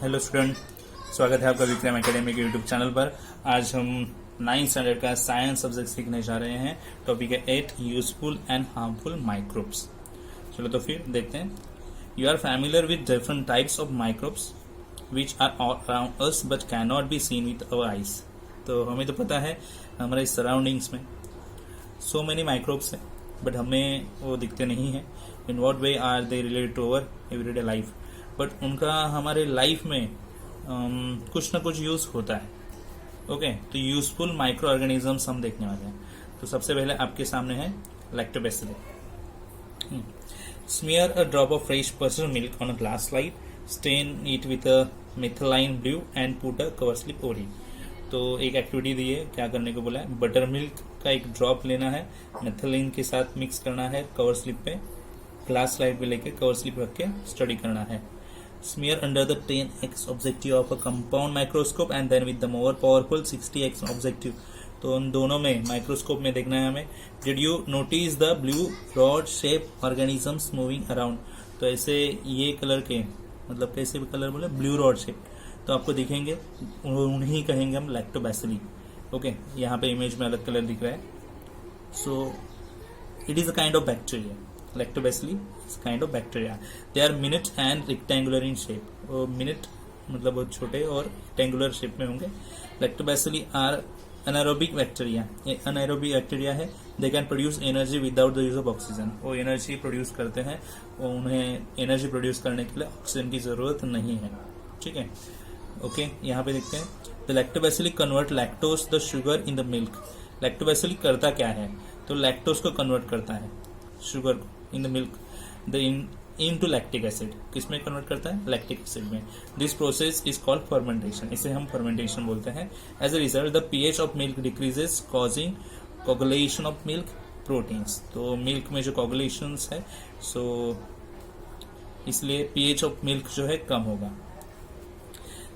Hello student, स्वागत है आपका विक्रम एकेडमी के यूट्यूब चैनल पर। आज हम 9th स्टैंडर्ड का साइंस सब्जेक्ट सीखने जा रहे हैं। टॉपिक है 8 यूजफुल एंड हार्मफुल माइक्रोब्स। चलो तो फिर देखते हैं। You are familiar with different types of microbes which are around us but can not be seen with our eyes. तो हमें तो पता है हमारे सराउंडिंग्स में सो मेनी माइक्रोब्स हैं बट हमें वो दिखते नहीं हैं। In what way are they related to our everyday life, but उनका हमारे लाइफ में कुछ ना कुछ यूज होता है। ओके, तो यूजफुल माइक्रो ऑर्गेनिजम्स हम देखने वाले हैं। तो सबसे पहले आपके सामने है lactobacilli. Smear a drop of fresh personal milk on a glass slide, stain it with a methyl blue and put a cover slip over it. तो एक एक्टिविटी दी है, क्या करने को बोला है, बटर मिल्क का एक ड्रॉप लेना है, मिथाइलिन के साथ मिक्स करना है, कवर स्लिप पे ग्लास स्लाइड पे लेके कवर स्लिप रख के स्टडी करना है। Smear under the 10x objective of a compound microscope and then with the more powerful 60x objective। तो उन दोनों में माइक्रोस्कोप में देखना है हमें। Did you notice the blue rod shape organisms moving around? तो ऐसे ये कलर के, मतलब कैसे भी कलर बोले, ब्लू रॉड शेप, तो आपको दिखेंगे, उन्हीं कहेंगे हम लैक्टोबैसिली। ओके, यहाँ पे इमेज में अलग कलर दिख रहा है। So it is a kind of bacteria. Lactobacilli is kind of bacteria. They are minute and rectangular in shape. वो minute मतलब बहुत छोटे और rectangular shape में होंगे। Lactobacilli are anaerobic bacteria. ये anaerobic bacteria है। They can produce energy without the use of oxygen. वो energy produce करते हैं, वो उन्हें energy produce करने के लिए ऑक्सीजन की जरूरत नहीं है। ठीक है, ओके, यहाँ पे देखते हैं। The lactobacilli convert lactose the sugar in the milk. Lactobacilli करता क्या है, तो लैक्टोज को कन्वर्ट करता है, शुगर को, in the milk, the into lactic acid. किसमें कन्वर्ट करता है, लैक्टिक एसिड में। This process is called fermentation, इसे हम फर्मेंटेशन बोलते हैं। As a result the pH of milk decreases causing coagulation of milk proteins. तो मिल्क में जो कोगुलेशंस है, सो इसलिए पीएच ऑफ मिल्क जो है कम होगा।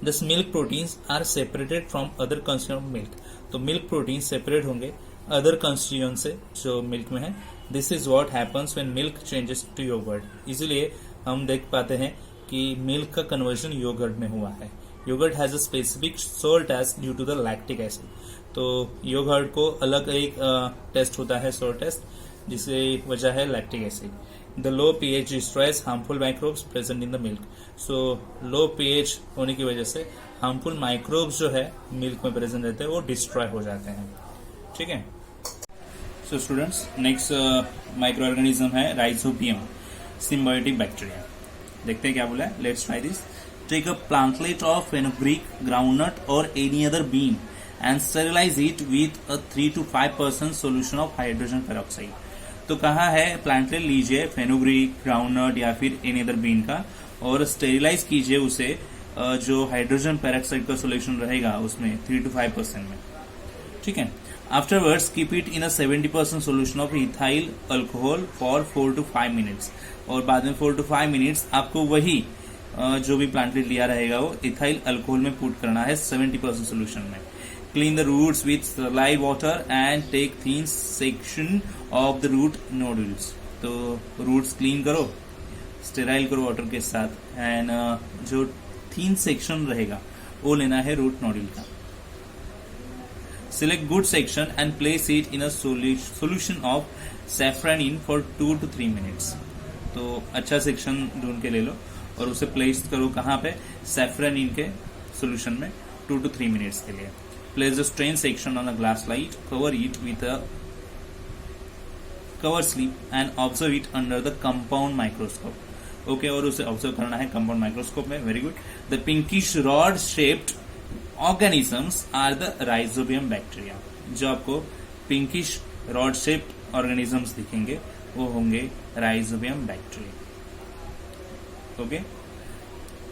This milk proteins are separated from other constituent of milk. तो मिल्क प्रोटीन सेपरेट होंगे अदर कंस्टिट्यूएंट से जो मिल्क में है। This is what happens when milk changes to yoghurt. इसलिए हम देख पाते हैं कि मिल्क का कन्वर्जन योगर्ट में हुआ है। Yoghurt has a specific sour taste due to the lactic acid. तो योगर्ट को अलग एक टेस्ट होता है, सोल टेस्ट, जिसकी वजह है lactic acid. The low pH destroys harmful microbes present in the milk. So low pH होने की वजह से हार्मफुल माइक्रोब्स जो है मिल्क में प्रेजेंट रहते हैं वो डिस्ट्रॉय हो जाते हैं। ठीक है, so students, next microorganism है राइजोबियम सिम्बायोटिक बैक्टीरिया। देखते हैं क्या बोला है, let's try this. Take a plantlet of fenugreek, groundnut or any other bean and sterilize it with a 3 to 5% solution of hydrogen peroxide. तो कहा है plantlet लीजिए फेनुग्रीक, ग्राउंडनट या फिर एनी अदर बीन का, और स्टेरिलाइज कीजिए उसे जो हाइड्रोजन पेरोक्साइड का सोल्यूशन रहेगा उसमें 3 to 5% में। ठीक है, afterwards keep it in a 70% solution of ethyl alcohol for 4 to 5 minutes। और बाद में 4 to 5 minutes आपको वही जो भी प्लांटलेट लिया रहेगा वो इथाइल अल्कोहल में पुट करना है 70% सोल्यूशन में। Clean the roots with sterilize water and take thin section of the root nodules. तो रूट्स क्लीन करो, स्टेराइल करो वाटर के साथ, एंड जो थिन सेक्शन रहेगा वो लेना है रूट नोडुल का। Select good section and place it in a solution of saffronin for 2 to 3 minutes। तो अच्छा सेक्शन ढूंढ के ले लो और उसे प्लेस करो कहाँ पे, सैफ्रोनिन के सोल्यूशन में 2 to 3 minutes के लिए। Place the strain section on a glass slide, cover it with a cover slip and observe it under the compound microscope। Okay, और उसे ऑब्जर्व करना है कंपाउंड माइक्रोस्कोप में। Very good. The pinkish rod shaped organisms are the rhizobium bacteria. जो आपको pinkish rod shaped organisms दिखेंगे वो होंगे राइजोबियम बैक्टीरिया। ओके,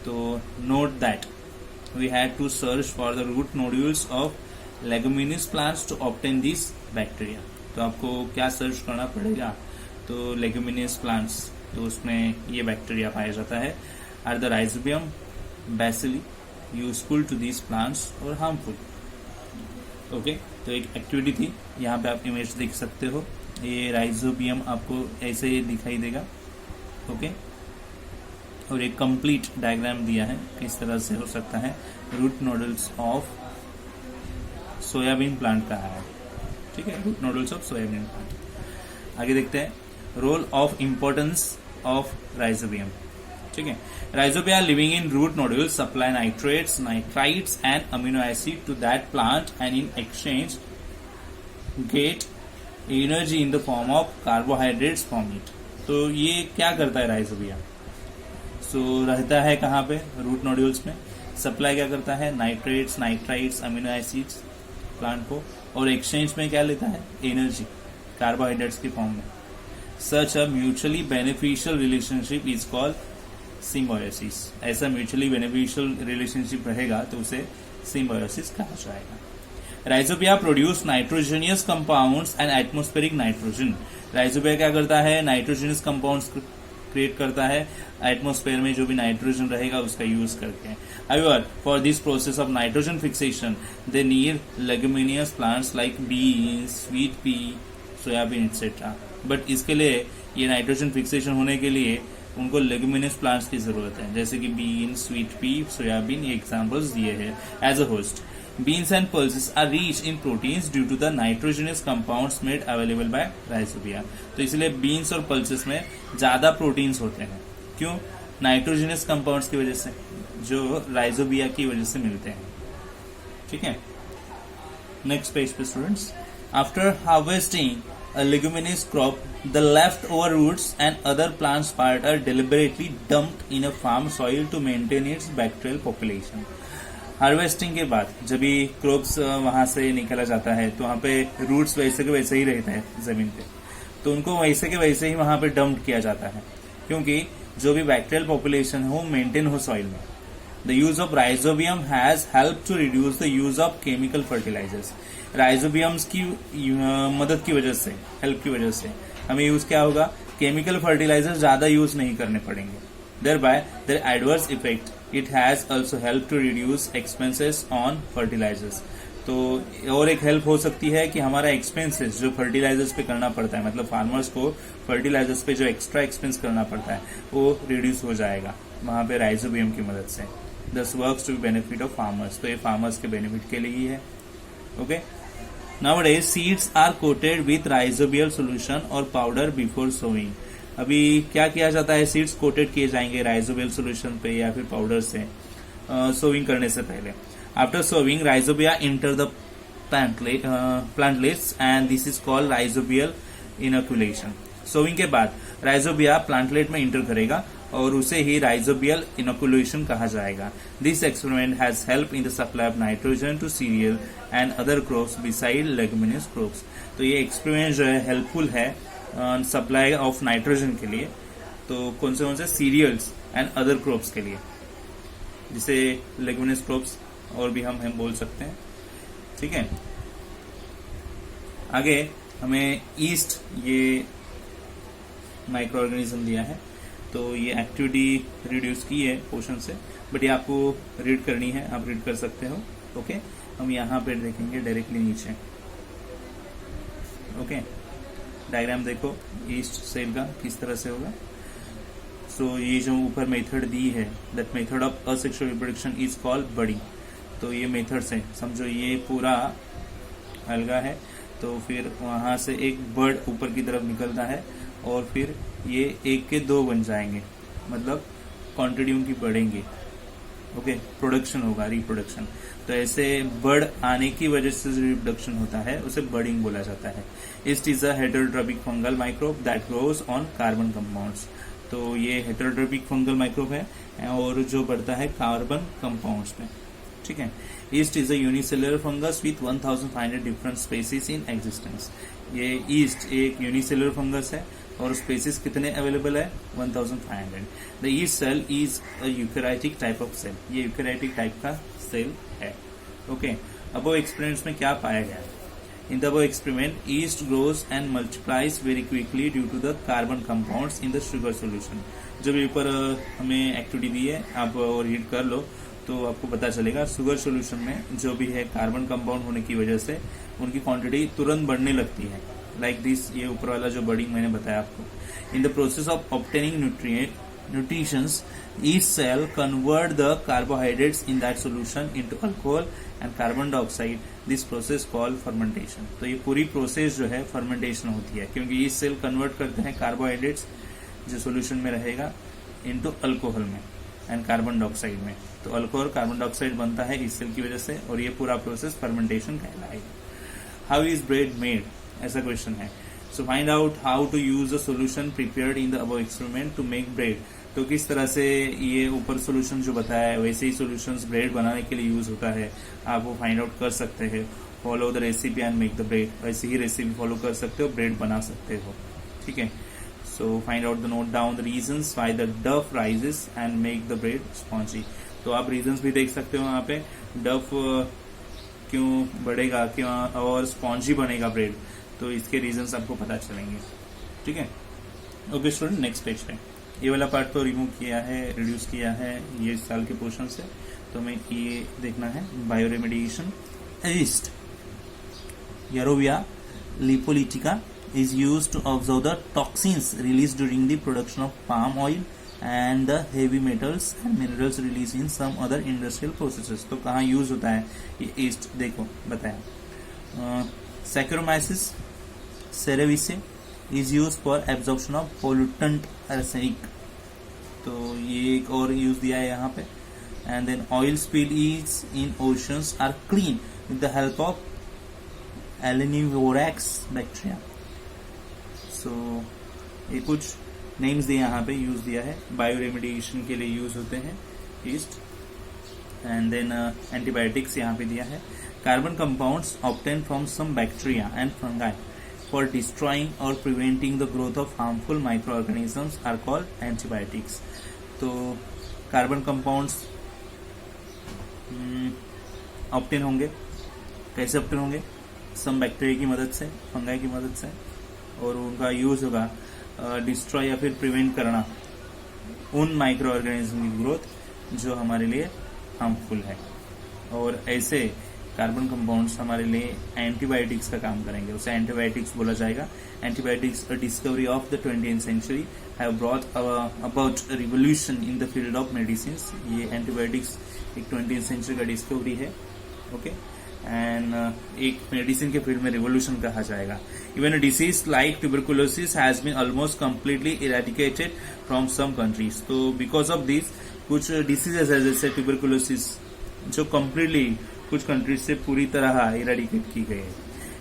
तो note that we had to search for the root nodules of leguminous plants to obtain this bacteria. तो आपको क्या search करना पड़ेगा, तो लेगुमिनस प्लांट्स, तो उसमें ये बैक्टीरिया पाया जाता है। Are the rhizobium bacilli useful to these plants और हार्मफुल। ओके, तो एक एक्टिविटी थी, यहाँ पे आप इमेज देख सकते हो। ये राइजोबियम आपको ऐसे दिखाई देगा। ओके, और एक कंप्लीट डायग्राम दिया है किस तरह से हो सकता है root nodules of soybean plant कहा है, ठीक है, root nodules of soybean plant. आगे देखते हैं role of importance of rhizobium, ठीक है। Rhizobia living in root nodules supply nitrates, nitrites and amino acid to that plant and in exchange get energy in the form of carbohydrates from it. तो ये क्या करता है rhizobia? सो रहता है कहाँ पे? रूट नोड्यूल्स में। सप्लाई क्या करता है? Nitrates, nitrites, amino acids plant को, और एक्सचेंज में क्या लेता है? एनर्जी कार्बोहाइड्रेट्स की फॉर्म में। Such a mutually beneficial relationship is called symbiosis. ऐसा म्यूचुअली बेनिफिशियल रिलेशनशिप रहेगा तो उसे सिम्बायोसिस कहा जाएगा। Rhizobia produce nitrogenous compounds and atmospheric nitrogen. Rhizobia क्या करता है? नाइट्रोजनियस कंपाउंड्स क्रिएट करता है, एटमॉस्फेयर में जो भी नाइट्रोजन रहेगा उसका यूज करके। However, for this process of nitrogen fixation, they need leguminous plants like beans, sweet pea, soybean etc. But इसके लिए ये नाइट्रोजन फिक्सेशन होने के लिए उनको लेगुमिनस प्लांट्स की जरूरत है, जैसे कि बीन, स्वीट पी, सोयाबीन, ये एग्जांपल्स दिए हैं as a host. Beans and pulses are rich in proteins due to the nitrogenous compounds made available by rhizobia. तो इसलिए बीन्स और पल्सेस में ज्यादा प्रोटीन्स होते हैं। क्यों? नाइट्रोजनस कंपाउंड्स की वजह से, जो राइजोबिया की वजह से मिलते हैं, ठीक है। नेक्स्ट पेज पे students, after harvesting a leguminous crop, the leftover roots and other plants part are deliberately dumped in a farm soil to maintain its bacterial population. Harvesting के बाद जब भी क्रॉप्स वहां से निकला जाता है तो वहां पे रूट्स वैसे के वैसे ही रहते हैं जमीन पे, तो उनको वैसे के वैसे ही वहां पे डंप किया जाता है, क्योंकि जो भी बैक्टीरियल पॉपुलेशन हो मेंटेन हो सॉइल में। The use of rhizobium has help to reduce the use of chemical fertilizers. Rhizobiums की मदद की वजह से, हेल्प की वजह से हमें यूज क्या होगा? केमिकल फर्टिलाइजर ज्यादा यूज नहीं करने पड़ेंगे। Thereby, their adverse effect, it has also helped to reduce expenses on fertilizers. तो और एक हेल्प हो सकती है कि हमारा एक्सपेंसेस जो फर्टिलाइजर्स पे करना पड़ता है, मतलब फार्मर्स को फर्टिलाइजर्स पे जो एक्स्ट्रा एक्सपेंस करना पड़ता है वो रिड्यूस हो जाएगा वहां पे राइजोबियम की मदद से। This works to benefit of farmers. तो ये फार्मर्स के बेनिफिट के लिए ही है। Okay, nowadays seeds are coated with rhizobial solution or powder before sowing. अभी क्या किया जाता है? सीड्स कोटेड किए जाएंगे राइजोबियल सोल्यूशन पे या फिर पाउडर से सोविंग करने से पहले। After sowing rhizobia enter the plantlets and this is called rhizobial inoculation. Sowing के बाद राइजोबिया प्लांटलेट में इंटर करेगा और उसे ही राइजोबियल इनोकुलेशन कहा जाएगा। This experiment has help in the supply of nitrogen to cereal and other crops beside leguminous crops. तो ये एक्सपेरिमेंट जो है हेल्पफुल है सप्लाई ऑफ नाइट्रोजन के लिए। तो कौन से सीरियल्स एंड अदर क्रॉप्स के लिए, जिसे लेगुमिनस क्रॉप्स और भी हम बोल सकते हैं, ठीक है। आगे हमें ईस्ट ये माइक्रो ऑर्गेनिज्म दिया है, तो ये एक्टिविटी रिड्यूस की है पोर्शन से, बट ये आपको रीड करनी है, आप रीड कर सकते हो। ओके, हम यहाँ पे देखेंगे डायरेक्टली नीचे। ओके, डायग्राम देखो ईस्ट सेल का किस तरह से होगा। सो ये जो ऊपर मेथड दी है, that method of asexual reproduction is called budding. तो ये मेथड से समझो ये पूरा अलगा है, तो फिर वहां से एक बर्ड ऊपर की तरफ निकलता है और फिर ये एक के दो बन जाएंगे, मतलब क्वांटिटी उनकी बढ़ेंगी। ओके, प्रोडक्शन होगा, रिप्रोडक्शन। तो ऐसे बर्ड आने की वजह से जो रिप्रोडक्शन होता है उसे बर्डिंग बोला जाता है। Yeast is a heterotrophic fungal microbe that grows on carbon compounds. तो ये हेटेरोट्रोपिक फंगल माइक्रोब है और जो बढ़ता है कार्बन कंपाउंड्स में, ठीक है। Yeast is a unicellular fungus with 1500 different species in existence. ये ईस्ट एक यूनिसेलुलर फंगस है और स्पेसीज कितने अवेलेबल है? 1500। The yeast cell is a eukaryotic type of cell. ये यूकैरियोटिक टाइप का सेल है। ओके, अबव एक्सपेरिमेंट्स में क्या पाया गया? In the above experiment yeast grows and multiplies very quickly due to the carbon compounds in the sugar solution. जब ऊपर हमें एक्टिविटी दी है, आप रीड कर लो तो आपको पता चलेगा। शुगर सोल्यूशन में जो भी है कार्बन कंपाउंड होने की वजह से उनकी क्वांटिटी तुरंत बढ़ने लगती है। लाइक दिस, ये ऊपर वाला जो बर्डिंग मैंने बताया आपको। In the process of obtaining nutritions, each cell convert the carbohydrates in that solution into alcohol and carbon dioxide. This process called fermentation. तो ये पूरी प्रोसेस जो है फर्मेंटेशन होती है, क्योंकि ये सेल कन्वर्ट करते हैं कार्बोहाइड्रेट्स जो सोल्यूशन में रहेगा इनटू अल्कोहल में एंड कार्बन डाइऑक्साइड में. तो अल्कोहल कार्बन डाइऑक्साइड बनता है इस सेल की वजह से, और ये पूरा प्रोसेस फर्मेंटेशन कहलाएगा. हाउ इज ब्रेड मेड, ऐसा क्वेश्चन है. So find out how to use the solution prepared in the above experiment to make bread. तो किस तरह से ये ऊपर सोल्यूशन जो बताया है वैसे ही सोल्यूशंस ब्रेड बनाने के लिए यूज होता है, आप वो फाइंड आउट कर सकते हैं. Follow the recipe and make the bread. वैसे ही रेसिपी फॉलो कर सकते हो, ब्रेड बना सकते हो. ठीक है. So find out the note down the reasons why the dough rises and make the bread spongy. तो आप रीजंस भी देख सकते हो यहाँ पे. डफ क्यों बढ़ेगा, क्यों और स्पॉन्जी बनेगा ब्रेड, तो इसके रीजंस आपको पता चलेंगे. ठीक है. ओके स्टूडेंट, नेक्स्ट पेज पे ये वाला पार्ट तो रिमूव किया है, रिड्यूस किया है ये इस साल के पोर्शन से. तो हमें ये देखना है bioremediation. East Yarovia lipolytica is used to absorb the toxins released during the production of palm oil and the heavy metals and minerals released in some other industrial processes. तो कहाँ यूज होता है ये ईस्ट, देखो बताया. Saccharomyces cerevisiae is used for absorption of pollutant arsenic. तो ये एक और यूज दिया है यहाँ पे. And then oil spills in oceans are clean with the help of Alinivirax bacteria. So ये कुछ नेम्स दिए यहाँ पे, यूज दिया है. बायोरेमेडिएशन के लिए यूज होते हैं ईस्ट. एंड देन एंटीबायोटिक्स यहाँ पे दिया है. Carbon compounds obtain from some bacteria and fungi for destroying or preventing the growth of harmful microorganisms are called antibiotics. तो कार्बन कंपाउंड्स ऑब्टेन होंगे, कैसे ऑब्टेन होंगे? सम बैक्टीरिया की मदद से, फंगाई की मदद से, और उनका यूज होगा डिस्ट्रॉय या फिर प्रिवेंट करना उन माइक्रो ऑर्गेनिज्म की ग्रोथ जो हमारे लिए हार्मफुल है. और ऐसे कार्बन कंपाउंड्स हमारे लिए एंटीबायोटिक्स का काम करेंगे, उसे एंटीबायोटिक्स बोला जाएगा. Antibiotics a discovery of the 20th century have brought about revolution in the field of medicine. ये एंटीबायोटिक्स एक 20th सेंचुरी का डिस्कवरी है. ओके. एंड एक मेडिसिन के फील्ड में रिवोल्यूशन कहा जाएगा. Even a disease like tuberculosis has been almost completely eradicated from some countries. तो बिकॉज ऑफ दिस कुछ डिसीजेस है जैसे ट्यूबरकुलोसिस जो कंप्लीटली कुछ कंट्रीज से पूरी तरह इरेडिकेट की गई है.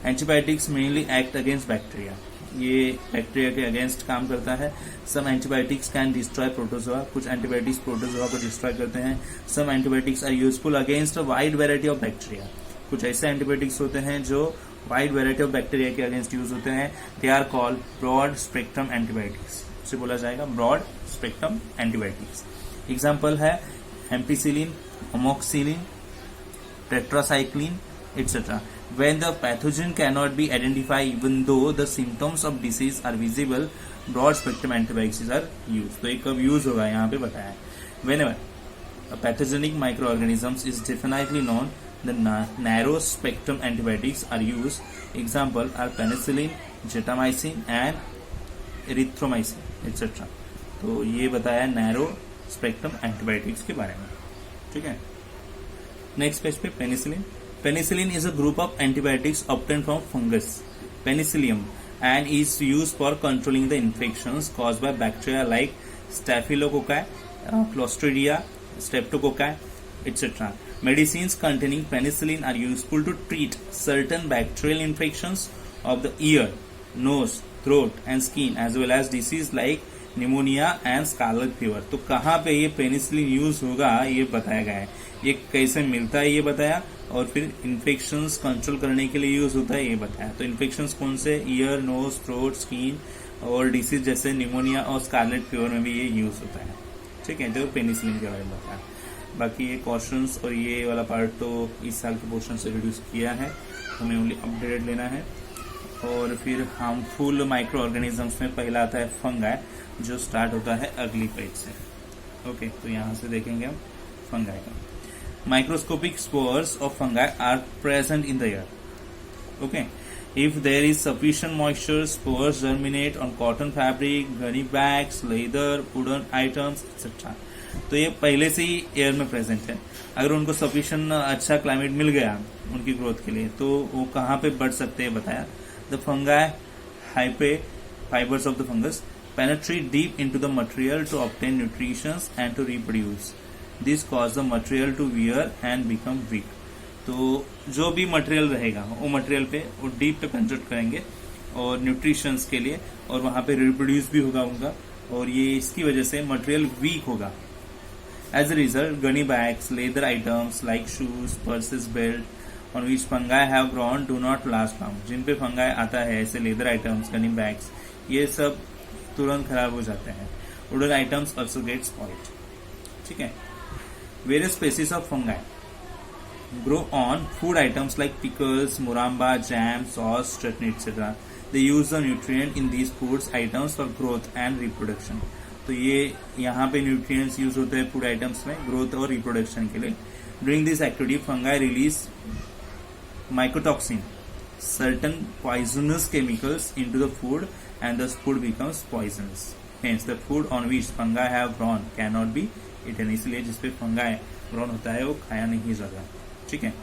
Antibiotics mainly act against bacteria. ये बैक्टीरिया के अगेंस्ट काम करता है. Some antibiotics can destroy protozoa. कुछ एंटीबायोटिक्स प्रोटोजोआ को डिस्ट्रॉय करते हैं. Some antibiotics are useful against a wide variety of bacteria. कुछ ऐसे एंटीबायोटिक्स होते हैं जो वाइड वेराइटी ऑफ बैक्टीरिया के अगेंस्ट यूज होते हैं. They are called broad spectrum antibiotics. इसे बोला जाएगा ब्रॉड स्पेक्ट्रम एंटीबायोटिक्स. एग्जाम्पल है ampicillin, amoxicillin, tetracycline etc. When the pathogen cannot be identified even though the symptoms of disease are visible, broad spectrum antibiotics are used. तो एक कब use होगा यहाँ पे बताया है. Whenever a pathogenic microorganisms is definitely known, the narrow spectrum antibiotics are used. Example are penicillin, gentamicin and erythromycin etc. तो ये बताया नैरो स्पेक्ट्रम एंटीबायोटिक्स के बारे में. ठीक है. नेक्स्ट पेज पे penicillin. Penicillin is a group of antibiotics obtained from fungus, Penicillium, and is used for controlling the infections caused by bacteria like Staphylococci, Clostridia, Streptococci, etc. Medicines containing penicillin are useful to treat certain bacterial infections of the ear, nose, throat, and skin, as well as disease like pneumonia and scarlet fever. तो कहाँ पे ये penicillin use होगा ये बताया गया है. ये कैसे मिलता है ये बताया, और फिर इन्फेक्शंस कंट्रोल करने के लिए यूज होता है ये बताया. तो इन्फेक्शंस कौन से? ईयर, नोज, थ्रोट, स्किन, और डिसीज जैसे निमोनिया और स्कारलेट फीवर में भी ये यूज होता है. ठीक है. तो पेनिसिलिन के बारे में बताया. बाकी ये क्वेश्चंस और ये वाला पार्ट तो इस साल के पोर्शन से रिड्यूस किया है, हमें ओनली अपडेटेड लेना है. और फिर हार्मफुल माइक्रो ऑर्गेनिजम्स में पहला आता है फंगाई, जो स्टार्ट होता है अगली पेज से. ओके. तो यहाँ से देखेंगे हम फंगाई का. Microscopic spores of fungi are present in the air. Okay. If there is sufficient moisture, spores germinate on cotton fabric, gunny bags, leather, wooden items, etc. तो ये पहले से ही एयर में प्रेजेंट है। अगर उनको सफिशिएंट अच्छा क्लाइमेट मिल गया उनकी ग्रोथ के लिए तो वो कहाँ पे बढ़ सकते हैं बताया। The fungi हाइपे fibers of the fungus penetrate deep into the material to obtain nutrition and to reproduce. This cause the material to wear and become weak. तो जो भी मटेरियल रहेगा वो मटेरियल पे वो डीप पे पेनिट्रेट करेंगे और न्यूट्रिशंस के लिए, और वहां पे रिप्रोड्यूस भी होगा उनका, और ये इसकी वजह से मटेरियल वीक होगा। As a result gunny bags, leather items like shoes, purses, belt on which fungi have grown do not last long. जिन पे फंगाई आता है ऐसे लेदर आइटम्स, गनी बैग्स, ये सब तुरंत खराब हो जाते हैं। Wooden items also get spoiled. ठीक है। Various species of fungi grow on food items like pickles, murabba, jam, sauce, chutney etcetera. They use the nutrient in these foods items for growth and reproduction. तो ये यहाँ पे न्यूट्रिएंट्स यूज होते हैं food items में growth और रिप्रोडक्शन के लिए। During this activity fungi release mycotoxin, certain poisonous chemicals into the food, and the food becomes poisonous. Hence, the food on which fungi have grown cannot be eaten. इसलिए जिसपे fungi grown होता है वो खाया नहीं जाता। ठीक है।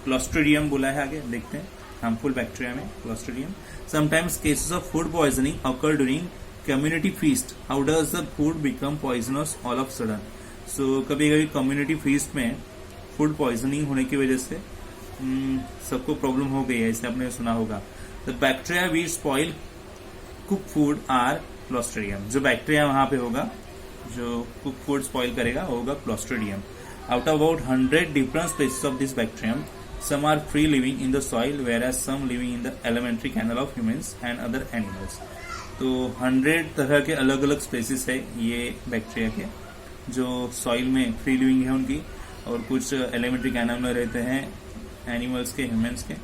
Clostridium बोला है आगे, देखते हैं। Harmful bacteria में Clostridium. Sometimes cases of food poisoning occur during community feast. How does the food become poisonous all of a sudden? So कभी कभी community feast में food poisoning होने की वजह से सबको प्रॉब्लम हो गई है, इसे आपने सुना होगा। The bacteria we spoil cook food are clostridium. जो बैक्टीरिया वहां पे होगा जो कुक फूड स्पॉइल करेगा वो होगा clostridium. Out of about 100 different species of this bacterium, some are free living in the soil whereas some living in the alimentary canal of humans and other animals. तो 100 तरह के अलग अलग species है ये बैक्टीरिया के, जो soil में फ्री लिविंग है उनकी, और कुछ एलिमेंट्री कैनल में रहते हैं एनिमल्स के, ह्यूमंस के।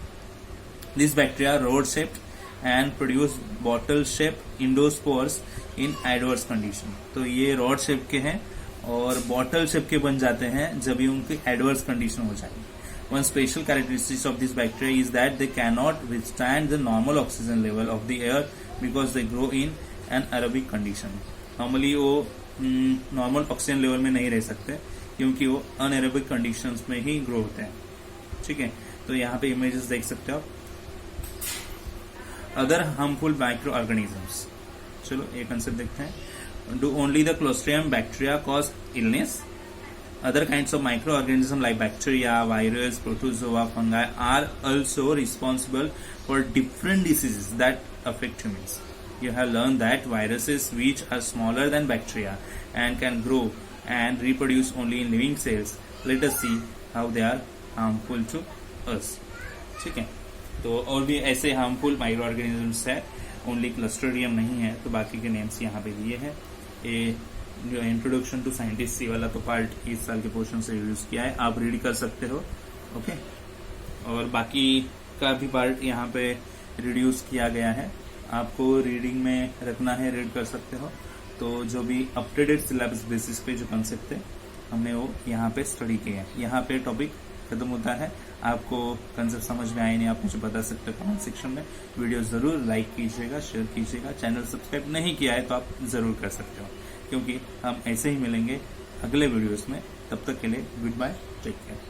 This bacteria rod shaped and produce bottle shape endospores in adverse condition. तो ये रॉड शेप के हैं और बॉटल शेप के बन जाते हैं जब ये उनकी एडवर्स कंडीशन हो जाएगी। One special characteristics of this bacteria is that they can not withstand the normal oxygen level of the air because they grow in an aerobic condition. Normally वो नॉर्मल ऑक्सीजन लेवल में नहीं रह सकते क्योंकि वो anaerobic conditions में ही grow होते हैं। ठीक है। तो यहाँ पे इमेजेस देख सकते हो आप। अदर हार्मफुल माइक्रो ऑर्गेनिजम्स, चलो एक कंसेप्ट देखते हैं। Do only the Clostridium bacteria cause illness? Other kinds of microorganisms like bacteria, virus, protozoa, fungi are also responsible for different diseases that affect humans. You have learned that viruses, which are smaller than bacteria and can grow and reproduce only in living cells. Let us see how they are harmful to us. ठीक है। तो और भी ऐसे harmful micro organisms है, only Clostridium नहीं है, तो बाकी के नेम्स यहाँ पे दिए हैं। ये जो इंट्रोडक्शन टू साइंटिस्ट वाला तो पार्ट इस साल के पोर्शन से यूज किया है, आप रीड कर सकते हो। ओके। और बाकी का भी पार्ट यहाँ पे रिड्यूस किया गया है, आपको रीडिंग में रखना है, रीड कर सकते हो। तो जो भी अपडेटेड सिलेबस बेसिस पे जो कंसेप्ट है हमने वो यहाँ पे स्टडी किया है। यहाँ पे टॉपिक खत्म होता है। आपको कंसेप्ट समझ में आए नहीं आप मुझे बता सकते हो कमेंट सेक्शन में। वीडियो जरूर लाइक कीजिएगा, शेयर कीजिएगा। चैनल सब्सक्राइब नहीं किया है तो आप जरूर कर सकते हो, क्योंकि हम ऐसे ही मिलेंगे अगले वीडियोस में। तब तक के लिए गुड बाय, टेक केयर।